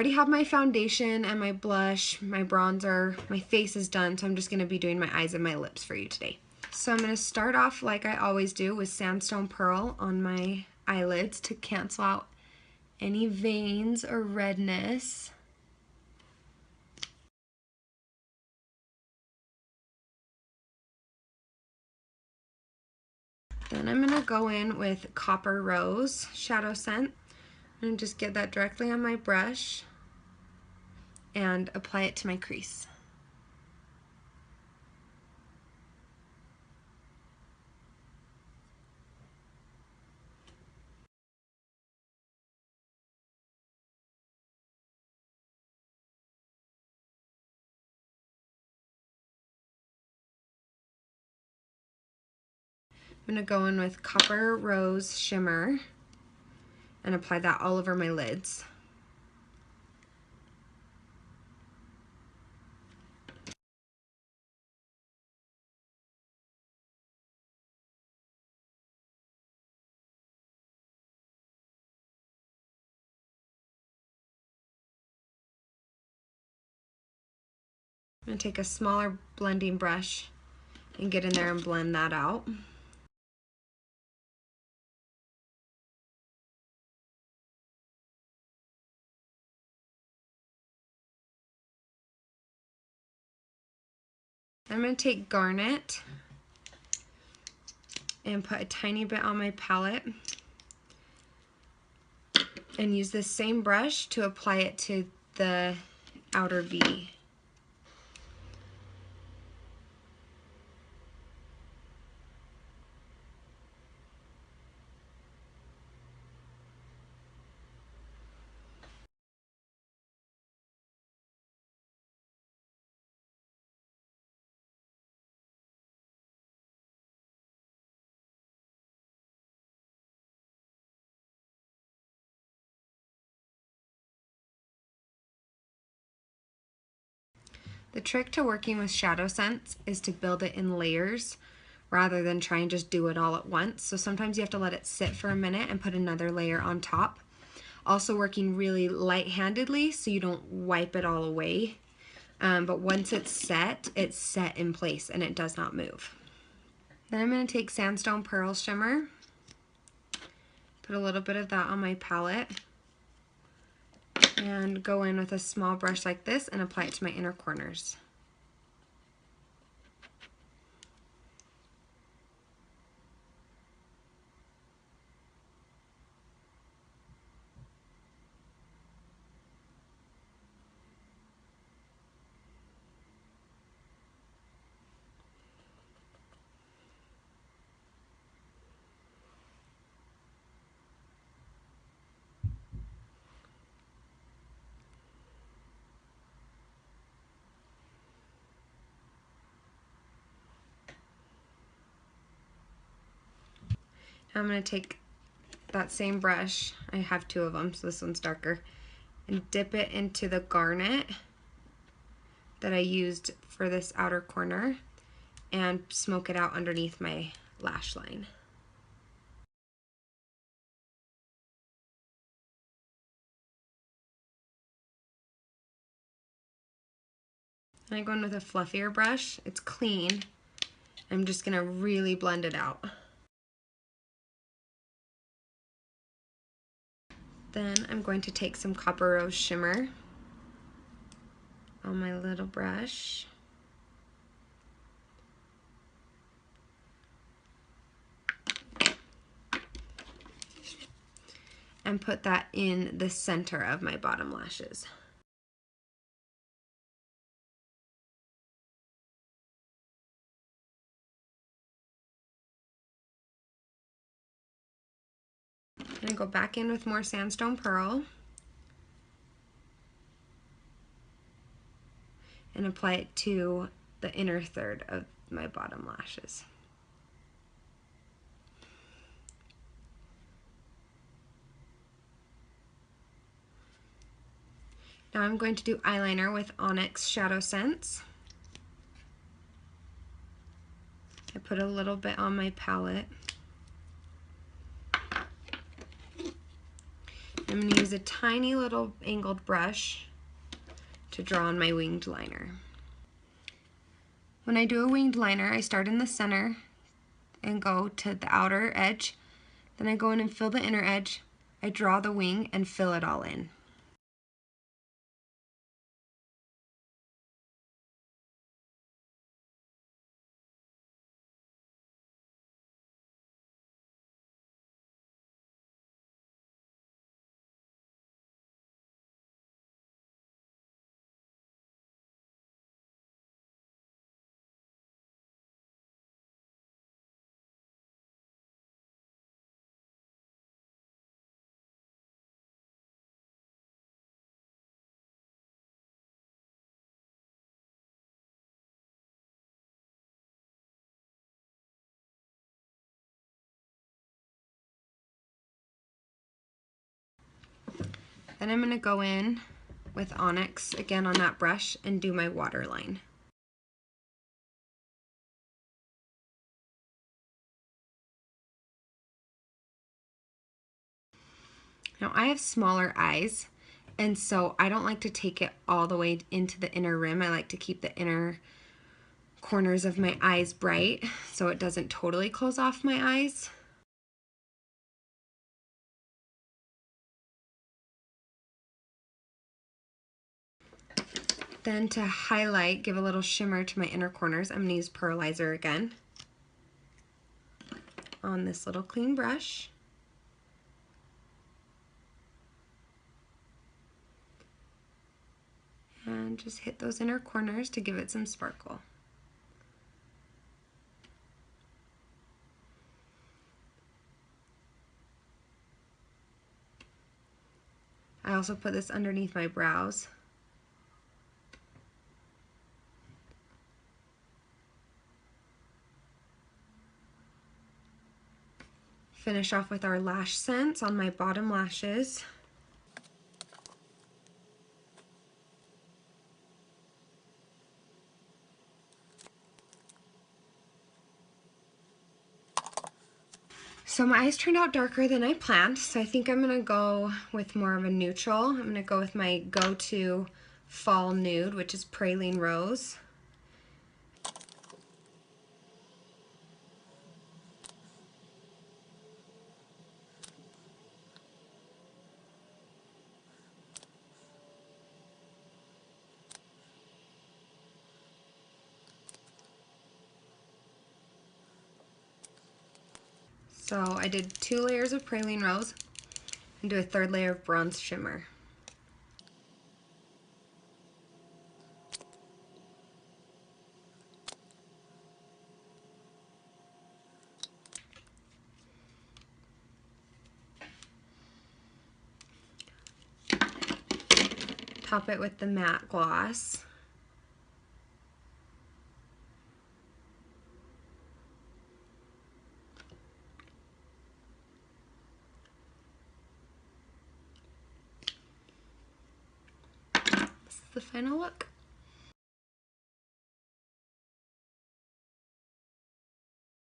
already have my foundation and my blush, my bronzer, my face is done, so I'm just going to be doing my eyes and my lips for you today. So I'm going to start off like I always do with Sandstone Pearl on my eyelids to cancel out any veins or redness. Then I'm going to go in with Copper Rose Shadowsense and just get that directly on my brush and apply it to my crease. I'm going to go in with Copper Rose Shimmer and apply that all over my lids. I'm going to take a smaller blending brush and get in there and blend that out. I'm going to take Garnet and put a tiny bit on my palette and use this same brush to apply it to the outer V. The trick to working with Shadowsense is to build it in layers rather than try and just do it all at once. So sometimes you have to let it sit for a minute and put another layer on top. Also working really light-handedly so you don't wipe it all away. But once it's set in place and it does not move. Then I'm going to take Sandstone Pearl Shimmer, put a little bit of that on my palette, and go in with a small brush like this and apply it to my inner corners. I'm going to take that same brush, I have two of them, so this one's darker, and dip it into the Garnet that I used for this outer corner and smoke it out underneath my lash line. And I go in with a fluffier brush. It's clean. I'm just going to really blend it out. Then I'm going to take some Copper Rose Shimmer on my little brush. And put that in the center of my bottom lashes. I'm going to go back in with more Sandstone Pearl and apply it to the inner third of my bottom lashes. Now I'm going to do eyeliner with Onyx Shadowsense. I put a little bit on my palette. I'm going to use a tiny little angled brush to draw on my winged liner. When I do a winged liner, I start in the center and go to the outer edge. Then I go in and fill the inner edge. I draw the wing and fill it all in. Then I'm going to go in with Onyx again on that brush and do my waterline. Now I have smaller eyes, and so I don't like to take it all the way into the inner rim. I like to keep the inner corners of my eyes bright so it doesn't totally close off my eyes. Then to highlight, give a little shimmer to my inner corners, I'm going to use Pearlizer again on this little clean brush. And just hit those inner corners to give it some sparkle. I also put this underneath my brows. Finish off with our Lashsense on my bottom lashes. So my eyes turned out darker than I planned, so I think I'm going to go with more of a neutral. I'm going to go with my go-to fall nude, which is Praline Rose. So I did 2 layers of Praline Rose and do a 3rd layer of Bronze Shimmer. Top it with the matte gloss. This is the final look.